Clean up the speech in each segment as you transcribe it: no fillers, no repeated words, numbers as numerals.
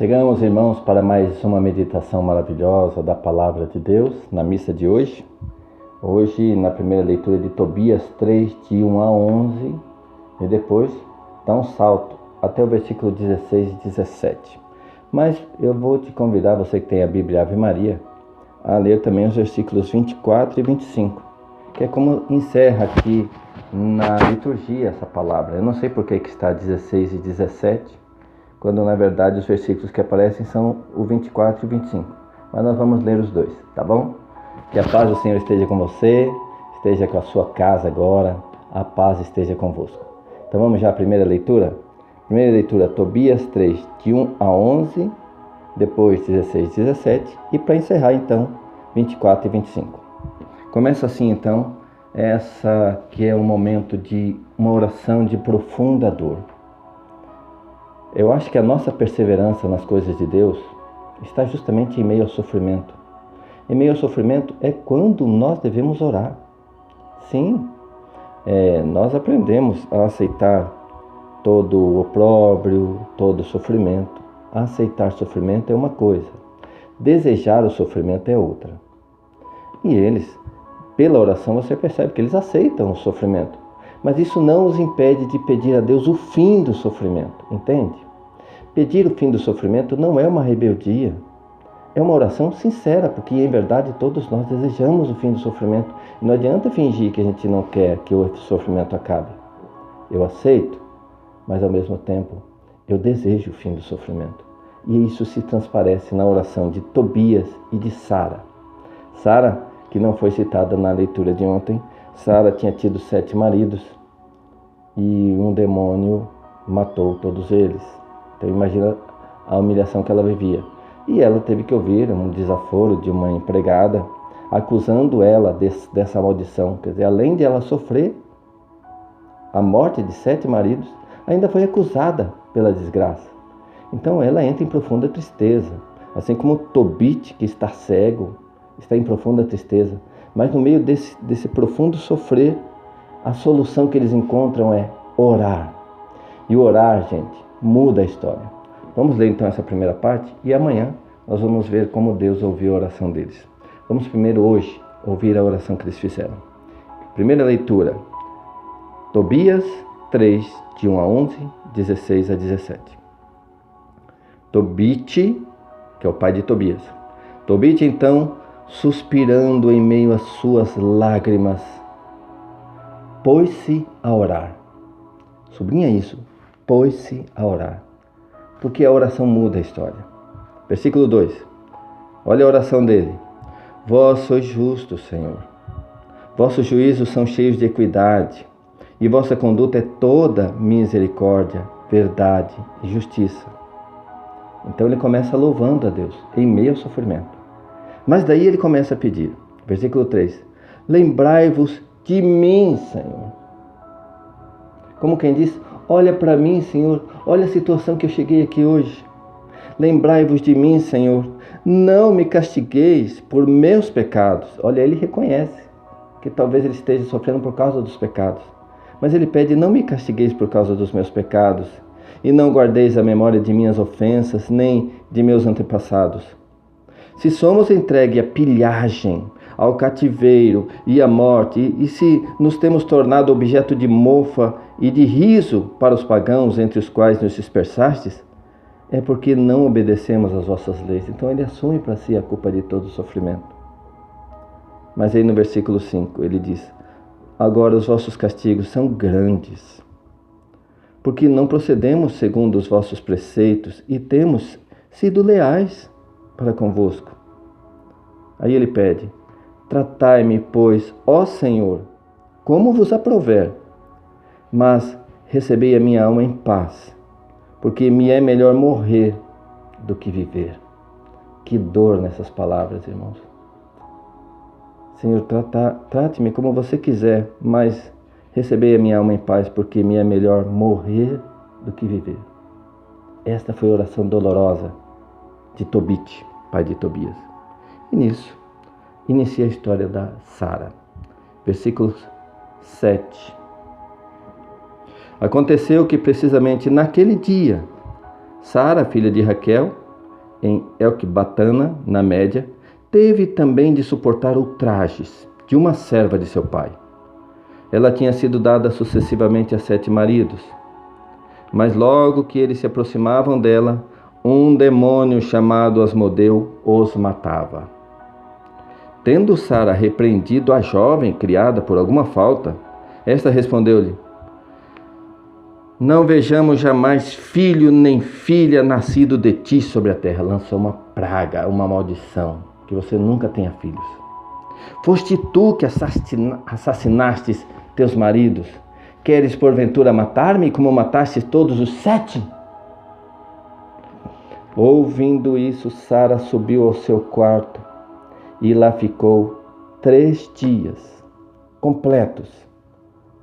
Chegamos, irmãos, para mais uma meditação maravilhosa da Palavra de Deus, na missa de hoje. Hoje, na primeira leitura de Tobias 3, de 1 a 11, e depois dá um salto até o versículo 16 e 17. Mas eu vou te convidar, você que tem a Bíblia Ave Maria, a ler também os versículos 24 e 25, que é como encerra aqui na liturgia essa palavra. Eu não sei por que está 16 e 17, quando na verdade os versículos que aparecem são o 24 e o 25. Mas nós vamos ler os dois, tá bom? Que a paz do Senhor esteja com você, esteja com a sua casa agora, a paz esteja convosco. Então vamos já à primeira leitura? Primeira leitura, Tobias 3, de 1 a 11, depois 16 e 17, e para encerrar então, 24 e 25. Começa assim então, essa que é um momento de uma oração de profunda dor. Eu acho que a nossa perseverança nas coisas de Deus está justamente em meio ao sofrimento. Em meio ao sofrimento é quando nós devemos orar. Sim, nós aprendemos a aceitar todo o opróbrio, todo o sofrimento. Aceitar sofrimento é uma coisa, desejar o sofrimento é outra. E eles, pela oração, você percebe que eles aceitam o sofrimento. Mas isso não os impede de pedir a Deus o fim do sofrimento, entende? Pedir o fim do sofrimento não é uma rebeldia, é uma oração sincera, porque em verdade todos nós desejamos o fim do sofrimento. E não adianta fingir que a gente não quer que o sofrimento acabe. Eu aceito, mas ao mesmo tempo eu desejo o fim do sofrimento. E isso se transparece na oração de Tobias e de Sara. Sara, que não foi citada na leitura de ontem, Sara tinha tido 7 maridos e um demônio matou todos eles. Então imagina a humilhação que ela vivia. E ela teve que ouvir um desaforo de uma empregada acusando ela dessa maldição. Quer dizer, além de ela sofrer a morte de 7 maridos, ainda foi acusada pela desgraça. Então ela entra em profunda tristeza. Assim como Tobit, que está cego, está em profunda tristeza. Mas no meio desse profundo sofrer, a solução que eles encontram é orar. E orar, gente, muda a história. Vamos ler então essa primeira parte e amanhã nós vamos ver como Deus ouviu a oração deles. Vamos primeiro hoje ouvir a oração que eles fizeram. Primeira leitura, Tobias 3, de 1 a 11, 16 a 17. Tobit, que é o pai de Tobias. Tobit então, suspirando em meio às suas lágrimas, pôs-se a orar. Sublinha isso, pôs-se a orar. Porque a oração muda a história. Versículo 2. Olha a oração dele. Vós sois justos, Senhor. Vossos juízos são cheios de equidade, e vossa conduta é toda misericórdia, verdade e justiça. Então ele começa louvando a Deus, em meio ao sofrimento. Mas daí ele começa a pedir. Versículo 3. Lembrai-vos de mim, Senhor. Como quem diz, olha para mim, Senhor, olha a situação que eu cheguei aqui hoje. Lembrai-vos de mim, Senhor, não me castigueis por meus pecados. Olha, ele reconhece que talvez ele esteja sofrendo por causa dos pecados. Mas ele pede, não me castigueis por causa dos meus pecados, e não guardeis a memória de minhas ofensas, nem de meus antepassados. Se somos entregues à pilhagem, ao cativeiro e à morte, e se nos temos tornado objeto de mofa e de riso para os pagãos entre os quais nos dispersastes, é porque não obedecemos às vossas leis. Então ele assume para si a culpa de todo o sofrimento. Mas aí no versículo 5 ele diz, agora os vossos castigos são grandes, porque não procedemos segundo os vossos preceitos e temos sido leais para convosco. Aí ele pede, tratai-me, pois, ó Senhor, como vos aprouver, mas recebei a minha alma em paz, porque me é melhor morrer do que viver. Que dor nessas palavras, irmãos. Senhor, trate-me como você quiser, mas recebei a minha alma em paz, porque me é melhor morrer do que viver. Esta foi a oração dolorosa de Tobit, pai de Tobias. E nisso, inicia a história da Sara. Versículo 7. Aconteceu que precisamente naquele dia, Sara, filha de Raquel, em Ecbatana, na Média, teve também de suportar ultrajes de uma serva de seu pai. Ela tinha sido dada sucessivamente a 7 maridos. Mas logo que eles se aproximavam dela, um demônio chamado Asmodeu os matava. Tendo Sara repreendido a jovem criada por alguma falta, esta respondeu-lhe: não vejamos jamais filho nem filha nascido de ti sobre a terra. Lançou uma praga, uma maldição, que você nunca tenha filhos. Foste tu que assassinastes teus maridos. Queres porventura matar-me como mataste todos os 7? Ouvindo isso, Sara subiu ao seu quarto e lá ficou 3 dias completos,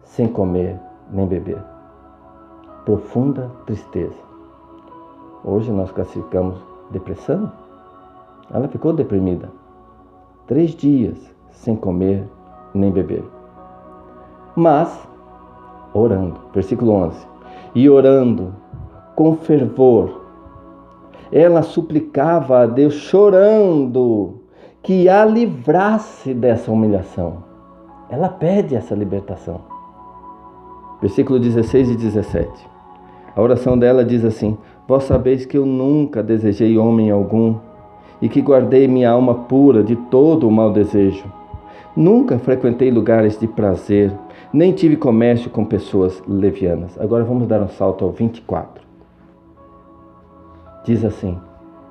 sem comer nem beber. Profunda tristeza. Hoje nós classificamos depressão. Ela ficou deprimida. 3 dias sem comer nem beber. Mas, orando, versículo 11. E orando com fervor, ela suplicava a Deus, chorando, que a livrasse dessa humilhação. Ela pede essa libertação. Versículo 16 e 17. A oração dela diz assim: vós sabeis que eu nunca desejei homem algum, e que guardei minha alma pura de todo o mau desejo. Nunca frequentei lugares de prazer, nem tive comércio com pessoas levianas. Agora vamos dar um salto ao 24. Diz assim: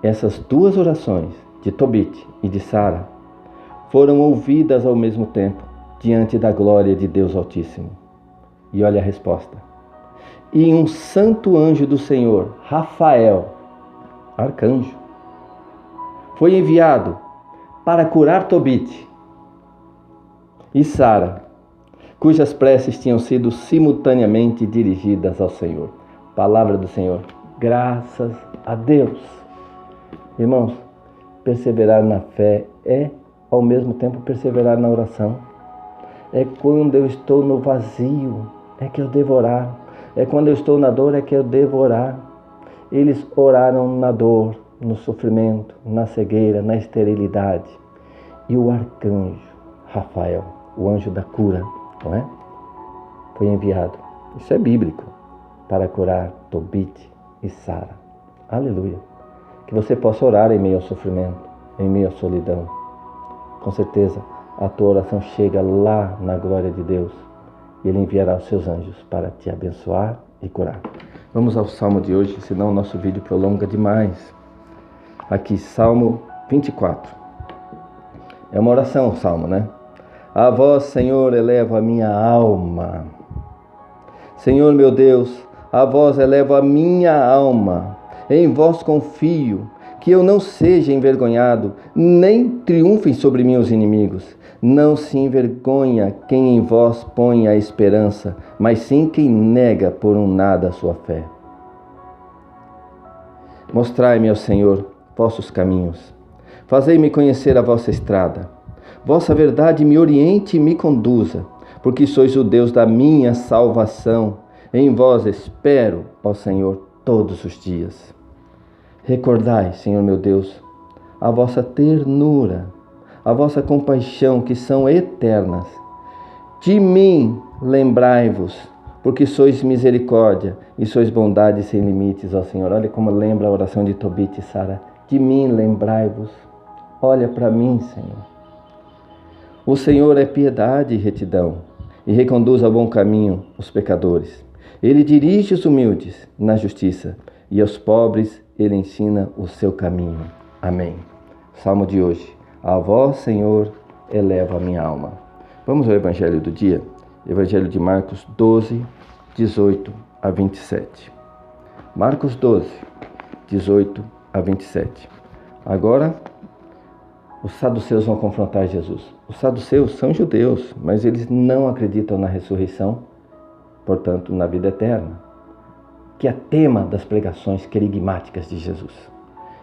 essas 2 orações, de Tobit e de Sara, foram ouvidas ao mesmo tempo, diante da glória de Deus Altíssimo. E olha a resposta. E um santo anjo do Senhor, Rafael, arcanjo, foi enviado para curar Tobit e Sara, cujas preces tinham sido simultaneamente dirigidas ao Senhor. Palavra do Senhor. Graças a Deus. Irmãos, perseverar na fé é, ao mesmo tempo, perseverar na oração. É quando eu estou no vazio, é que eu devo orar. É quando eu estou na dor, é que eu devo orar. Eles oraram na dor, no sofrimento, na cegueira, na esterilidade. E o arcanjo Rafael, o anjo da cura, não é? Foi enviado, isso é bíblico, para curar Tobit e Sara. Aleluia. Que você possa orar em meio ao sofrimento, em meio à solidão. Com certeza, a tua oração chega lá na glória de Deus. E Ele enviará os seus anjos para te abençoar e curar. Vamos ao Salmo de hoje, senão o nosso vídeo prolonga demais. Aqui, Salmo 24. É uma oração o Salmo, né? A vós, Senhor, elevo a minha alma. Senhor meu Deus, a vós elevo a minha alma. Em vós confio, que eu não seja envergonhado, nem triunfem sobre mim os inimigos. Não se envergonha quem em vós põe a esperança, mas sim quem nega por um nada a sua fé. Mostrai-me, ó Senhor, vossos caminhos. Fazei-me conhecer a vossa estrada. Vossa verdade me oriente e me conduza, porque sois o Deus da minha salvação. Em vós espero, ó Senhor, todos os dias. Recordai, Senhor meu Deus, a vossa ternura, a vossa compaixão, que são eternas. De mim lembrai-vos, porque sois misericórdia e sois bondade sem limites, ó Senhor. Olha como lembra a oração de Tobit e Sara. De mim lembrai-vos. Olha para mim, Senhor. O Senhor é piedade e retidão, e reconduz ao bom caminho os pecadores. Ele dirige os humildes na justiça, e aos pobres Ele ensina o seu caminho. Amém. Salmo de hoje. A vós, Senhor, elevo a minha alma. Vamos ao Evangelho do dia? Evangelho de Marcos 12, 18 a 27. Marcos 12, 18 a 27. Agora, os saduceus vão confrontar Jesus. Os saduceus são judeus, mas eles não acreditam na ressurreição, portanto, na vida eterna, que é tema das pregações querigmáticas de Jesus.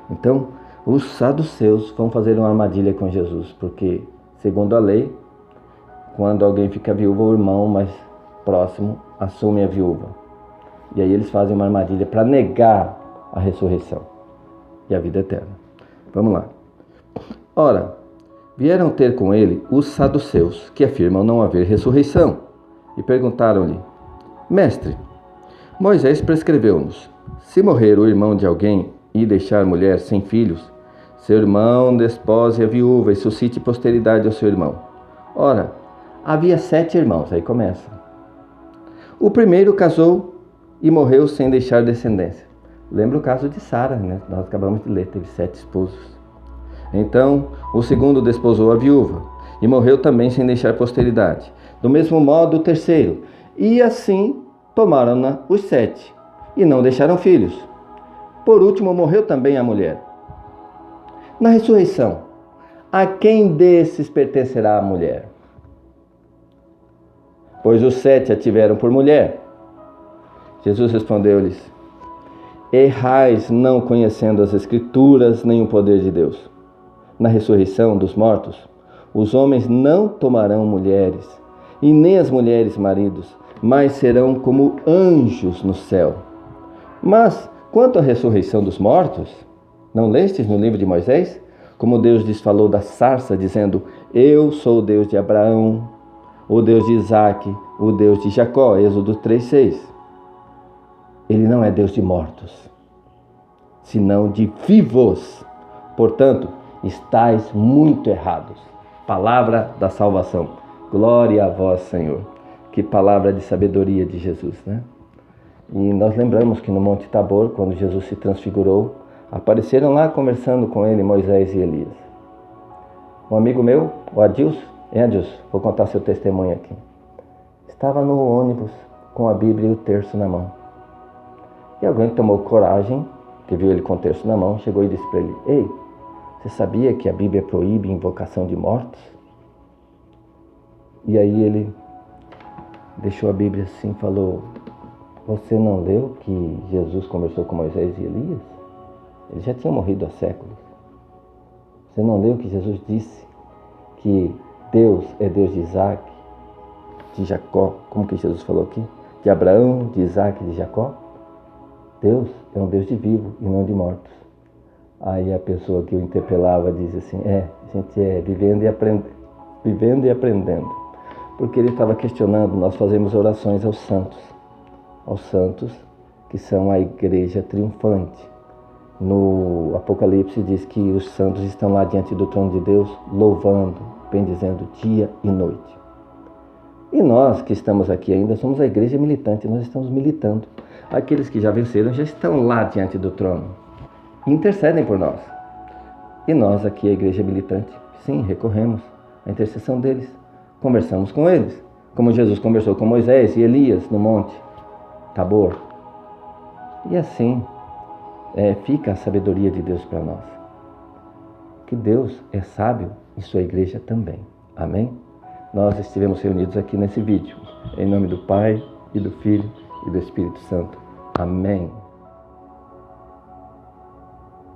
Então, os saduceus vão fazer uma armadilha com Jesus, porque, segundo a lei, quando alguém fica viúvo, o irmão mais próximo assume a viúva. E aí eles fazem uma armadilha para negar a ressurreição. e a vida eterna. Vamos lá. Ora, vieram ter com ele os saduceus, que afirmam não haver ressurreição, e perguntaram-lhe: Mestre, Moisés prescreveu-nos, se morrer o irmão de alguém e deixar mulher sem filhos, seu irmão despose a viúva e suscite posteridade ao seu irmão. Ora, havia 7 irmãos, aí começa. O primeiro casou e morreu sem deixar descendência. Lembra o caso de Sara, né? Nós acabamos de ler, teve 7 esposos. Então, o segundo desposou a viúva e morreu também sem deixar posteridade. Do mesmo modo, o terceiro. E assim tomaram-na os 7 e não deixaram filhos. Por último, morreu também a mulher. Na ressurreição, a quem desses pertencerá a mulher? Pois os 7 a tiveram por mulher. Jesus respondeu-lhes: Errais não conhecendo as Escrituras nem o poder de Deus. Na ressurreição dos mortos, os homens não tomarão mulheres, e nem as mulheres maridos, mas serão como anjos no céu. Mas, quanto à ressurreição dos mortos, não lestes no livro de Moisés? Como Deus lhes falou da sarça, dizendo: Eu sou o Deus de Abraão, o Deus de Isaque, o Deus de Jacó. Êxodo 3:6. Ele não é Deus de mortos, senão de vivos. Portanto, estáis muito errados. Palavra da salvação. Glória a vós, Senhor. Que palavra de sabedoria de Jesus, né? E nós lembramos que no Monte Tabor, quando Jesus se transfigurou, apareceram lá conversando com ele Moisés e Elias. Um amigo meu, o Adilson, vou contar seu testemunho aqui. Estava no ônibus com a Bíblia e o terço na mão. E alguém tomou coragem, que viu ele com o terço na mão, chegou e disse para ele: Ei, você sabia que a Bíblia proíbe invocação de mortos? E aí ele deixou a Bíblia assim e falou: Você não leu que Jesus conversou com Moisés e Elias? Eles já tinham morrido há séculos. Você não leu que Jesus disse que Deus é Deus de Isaque, de Jacó? Como que Jesus falou aqui? De Abraão, de Isaque e de Jacó? Deus é um Deus de vivo e não de mortos. Aí a pessoa que o interpelava diz assim: a gente vivendo e aprendendo. Porque ele estava questionando, nós fazemos orações aos santos que são a igreja triunfante. No Apocalipse diz que os santos estão lá diante do trono de Deus, louvando, bendizendo dia e noite. E nós que estamos aqui ainda somos a igreja militante, nós estamos militando. Aqueles que já venceram já estão lá diante do trono, intercedem por nós. E nós aqui, a igreja militante, sim, recorremos à intercessão deles, conversamos com eles, como Jesus conversou com Moisés e Elias no Monte Tabor. E assim fica a sabedoria de Deus para nós. Que Deus é sábio e sua igreja também. Amém? Nós estivemos reunidos aqui nesse vídeo. Em nome do Pai, e do Filho, e do Espírito Santo. Amém.